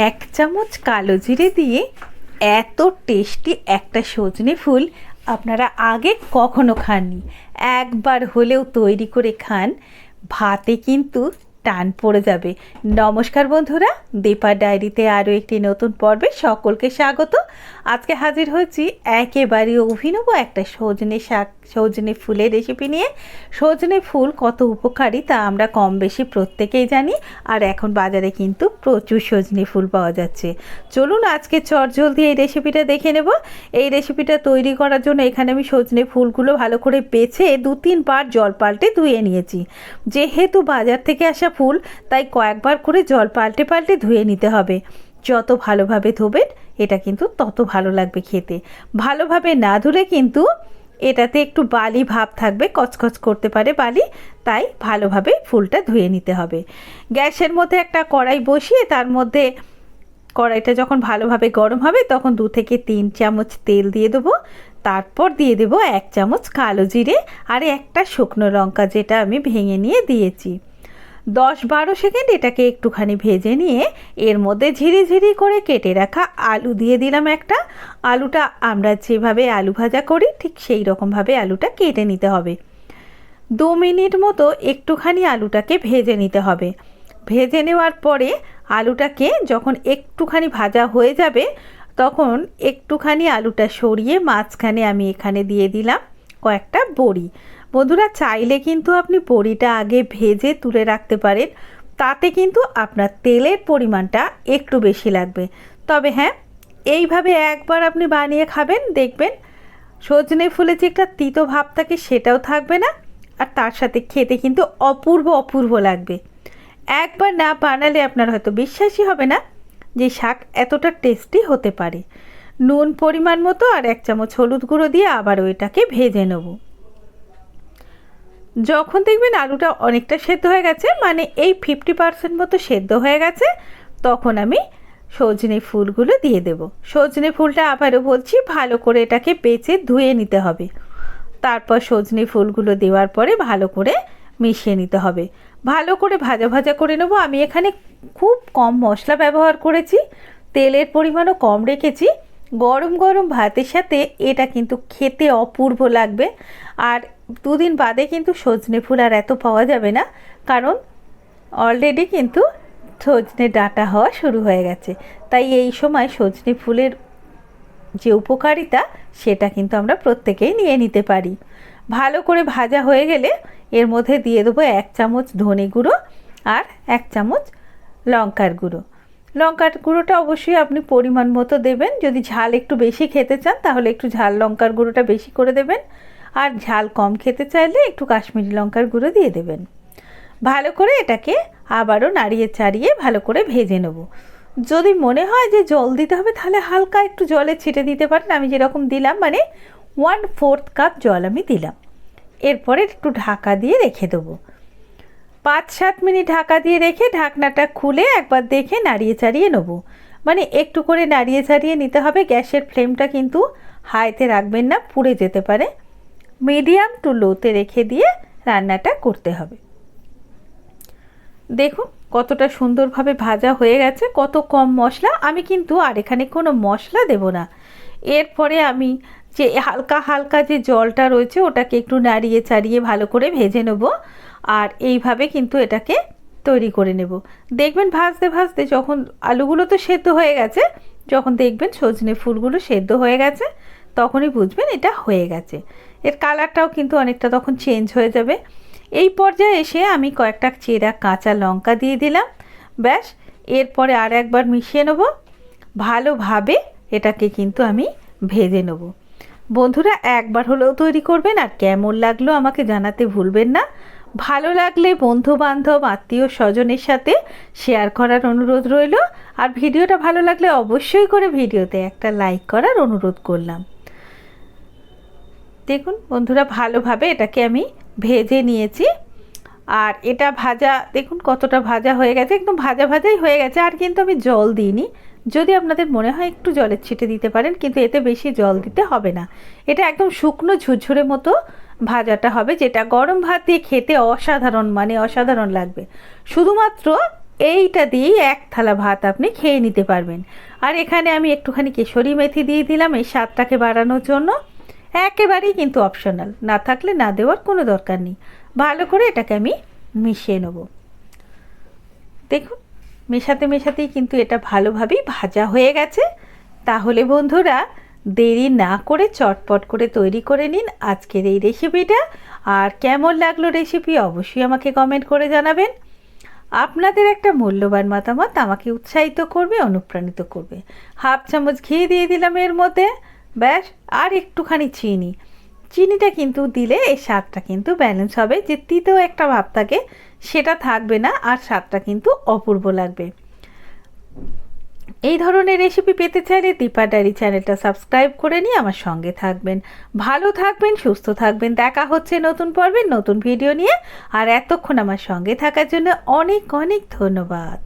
এক চামচ কালো জিরে দিয়ে এত টেস্টি একটা সজনে ফুল আপনারা আগে কখনো খাননি। একবার হলেও তৈরি করে খান, ভাতে কিন্তু টান পড়ে যাবে। নমস্কার বন্ধুরা, দীপা ডায়েরিতে আরও একটি নতুন পর্বে সকলকে স্বাগত। আজকে হাজির হয়েছি একেবারে অভিনব একটা সজনে ফুলের রেসিপি নিয়ে। সজনে ফুল কত উপকারী তা আমরা কম বেশি প্রত্যেকেই জানি, আর এখন বাজারে কিন্তু প্রচুর সজনে ফুল পাওয়া যাচ্ছে। চলুন আজকে চটজলদি এই রেসিপিটা দেখে নেব। এই রেসিপিটা তৈরি করার জন্য এখানে আমি সজনে ফুলগুলো ভালো করে বেছে 2-3 বার জল পাল্টে ধুয়ে নিয়েছি। যেহেতু বাজার থেকে আসা ফুল, তাই কয়েকবার করে জল পাল্টে পাল্টে ধুয়ে নিতে হবে। যত ভালোভাবে ধোবেন এটা কিন্তু তত ভালো লাগবে খেতে। ভালোভাবে না ধুলে কিন্তু এটাতে একটু বালি ভাব থাকবে, কচকচ করতে পারে বালি, তাই ভালোভাবে ফুলটা ধুয়ে নিতে হবে। গ্যাসের মধ্যে একটা কড়াই বসিয়ে তার মধ্যে কড়াইটা যখন ভালোভাবে গরম হবে তখন 2 থেকে 3 চামচ তেল দিয়ে দেবো। তারপর দিয়ে দেবো 1 চামচ কালো জিরে আর একটা শুকনো লঙ্কা, যেটা আমি ভেঙে নিয়ে দিয়েছি। 10-12 সেকেন্ড এটাকে একটুখানি ভেজে নিয়ে এর মধ্যে ঝিরি করে কেটে রাখা আলু দিয়ে দিলাম একটা। আলুটা আমরা যেভাবে আলু ভাজা করি ঠিক সেই রকমভাবে আলুটা কেটে নিতে হবে। 2 মিনিট মতো একটুখানি আলুটাকে ভেজে নিতে হবে। ভেজে নেওয়ার পরে আলুটাকে যখন একটুখানি ভাজা হয়ে যাবে তখন একটুখানি আলুটা সরিয়ে মাঝখানে আমি এখানে দিয়ে দিলাম কয়েকটা বড়ি। বন্ধুরা, চাইলে কিন্তু আপনি বড়িটা আগে ভেজে তুলে রাখতে পারেন, তাতে কিন্তু আপনার তেলের পরিমাণটা একটু বেশি লাগবে। তবে হ্যাঁ, এইভাবে একবার আপনি বানিয়ে খাবেন, দেখবেন সজনে ফুলে যে একটা তিতো ভাব থাকে সেটাও থাকবে না, আর তার সাথে খেতে কিন্তু অপূর্ব লাগবে। একবার না বানালে আপনার হয়তো বিশ্বাসই হবে না যে শাক এতটা টেস্টি হতে পারে। নুন পরিমাণ মতো আর 1 চামচ হলুদ গুঁড়ো দিয়ে আবারও এটাকে ভেজে নেব। যখন দেখবেন আলুটা অনেকটা সেদ্ধ হয়ে গেছে, মানে এই 50% মতো সেদ্ধ হয়ে গেছে, তখন আমি সজনে ফুলগুলো দিয়ে দেব। সজনে ফুলটা আবারও বলছি ভালো করে এটাকে বেছে ধুয়ে নিতে হবে। তারপর সজনে ফুলগুলো দেওয়ার পরে ভালো করে মিশিয়ে নিতে হবে। ভালো করে ভাজা করে নেব। আমি এখানে খুব কম মশলা ব্যবহার করেছি, তেলের পরিমাণও কম রেখেছি। গরম ভাতের সাথে এটা কিন্তু খেতে অপূর্ব লাগবে। আর 2 দিন বাদে কিন্তু সজনে ফুল আর এত পাওয়া যাবে না, কারণ অলরেডি কিন্তু সজনে ডাঁটা হওয়া শুরু হয়ে গেছে। তাই এই সময় সজনে ফুলের যে উপকারিতা সেটা কিন্তু আমরা প্রত্যেকেই নিয়ে নিতে পারি। ভালো করে ভাজা হয়ে গেলে এর মধ্যে দিয়ে দেবো 1 চামচ ধনে গুঁড়ো আর 1 চামচ লঙ্কার গুঁড়ো। লঙ্কার গুঁড়োটা অবশ্যই আপনি পরিমাণ মতো দেবেন। যদি ঝাল একটু বেশি খেতে চান তাহলে একটু ঝাল লঙ্কার গুঁড়োটা বেশি করে দেবেন, আর ঝাল কম খেতে চাইলে একটু কাশ্মীরি লঙ্কার গুঁড়ো দিয়ে দেবেন। ভালো করে এটাকে আবারও নাড়িয়ে চাড়িয়ে ভালো করে ভেজে নেব। যদি মনে হয় যে জল দিতে হবে তাহলে হালকা একটু জলে ছিটে দিতে পারেন। আমি যেরকম দিলাম, মানে 1/4 কাপ জল আমি দিলাম। এরপরে একটু ঢাকা দিয়ে রেখে দেবো। 5-7 মিনিট ঢাকা দিয়ে রেখে ঢাকনাটা খুলে একবার দেখে নাড়িয়ে চাড়িয়ে নেব। মানে একটু করে নাড়িয়ে চাড়িয়ে নিতে হবে। গ্যাসের ফ্লেমটা কিন্তু হাইতে রাখবেন না, পুড়ে যেতে পারে। মিডিয়াম টু লোতে রেখে দিয়ে রান্নাটা করতে হবে। দেখুন কতটা সুন্দরভাবে ভাজা হয়ে গেছে, কত কম মশলা। আমি কিন্তু আর এখানে কোনো মশলা দেব না। এরপরে আমি যে হালকা যে জলটা রয়েছে ওটাকে একটু নাড়িয়ে চাড়িয়ে ভালো করে ভেজে নেব। আর এইভাবে কিন্তু এটাকে তৈরি করে নেব। দেখবেন ভাজতে যখন আলুগুলো তো সেদ্ধ হয়ে গেছে, যখন দেখবেন সজনে ফুলগুলো সেদ্ধ হয়ে গেছে তখনই বুঝবেন এটা হয়ে গেছে। এর কালারটাও কিন্তু অনেকটা তখন চেঞ্জ হয়ে যাবে। এই পর্যায়ে এসে আমি কয়েকটা চেরা কাঁচা লঙ্কা দিয়ে দিলাম। ব্যাস, এরপরে আর একবার মিশিয়ে নেব। ভালোভাবে এটাকে কিন্তু আমি ভেজে নেব। বন্ধুরা, একবার হলেও তৈরি করবেন, আর কেমন লাগলো আমাকে জানাতে ভুলবেন না। ভালো লাগলে বন্ধু বান্ধব আত্মীয় স্বজনের সাথে শেয়ার করার অনুরোধ রইল। আর ভিডিওটা ভালো লাগলে অবশ্যই করে ভিডিওতে একটা লাইক করার অনুরোধ করলাম। দেখুন বন্ধুরা, ভালোভাবে এটাকে আমি ভেজে নিয়েছি। আর এটা ভাজা, দেখুন কতটা ভাজা হয়ে গেছে, একদম ভাজাই হয়ে গেছে। আর কিন্তু আমি জল দিইনি। যদি আপনাদের মনে হয় একটু জলের ছিটে দিতে পারেন, কিন্তু এতে বেশি জল দিতে হবে না। এটা একদম শুকনো ঝুরঝুরে মতো ভাজাটা হবে, যেটা গরম ভাত দিয়ে খেতে অসাধারণ, মানে অসাধারণ লাগবে। শুধুমাত্র এইটা দিয়েই এক থালা ভাত আপনি খেয়ে নিতে পারবেন। আর এখানে আমি একটুখানি কেশরি মেথি দিয়ে দিলাম এই স্বাদটাকে বাড়ানোর জন্য। একেবারেই কিন্তু অপশনাল, না থাকলে না দেওয়ার কোনো দরকার নেই। ভালো করে এটাকে আমি মিশিয়ে নেব। দেখুন মেশাতে মেশাতেই কিন্তু এটা ভালোভাবেই ভাজা হয়ে গেছে। তাহলে বন্ধুরা দেরি না করে চটপট করে তৈরি করে নিন আজকের এই রেসিপিটা। আর কেমন লাগলো রেসিপি অবশ্যই আমাকে কমেন্ট করে জানাবেন। আপনাদের একটা মূল্যবান মতামত আমাকে উৎসাহিত করবে, অনুপ্রাণিত করবে। হাফ চামচ ঘি দিয়ে দিলাম এর মধ্যে, ব্যাস। আর একটুখানি চিনি, চিনিটা কিন্তু দিলে এই স্বাদটা কিন্তু ব্যালেন্স হবে, যে তিতো একটা ভাব থাকে সেটা থাকবে না, আর স্বাদটা কিন্তু অপূর্ব লাগবে। এই ধরনের রেসিপি পেতে চাইলে দীপা ডায়েরি চ্যানেলটা সাবস্ক্রাইব করে নিয়ে আমার সঙ্গে থাকবেন। ভালো থাকবেন, সুস্থ থাকবেন। দেখা হচ্ছে নতুন পর্বে নতুন ভিডিও নিয়ে। আর এতক্ষণ আমার সঙ্গে থাকার জন্য অনেক অনেক ধন্যবাদ।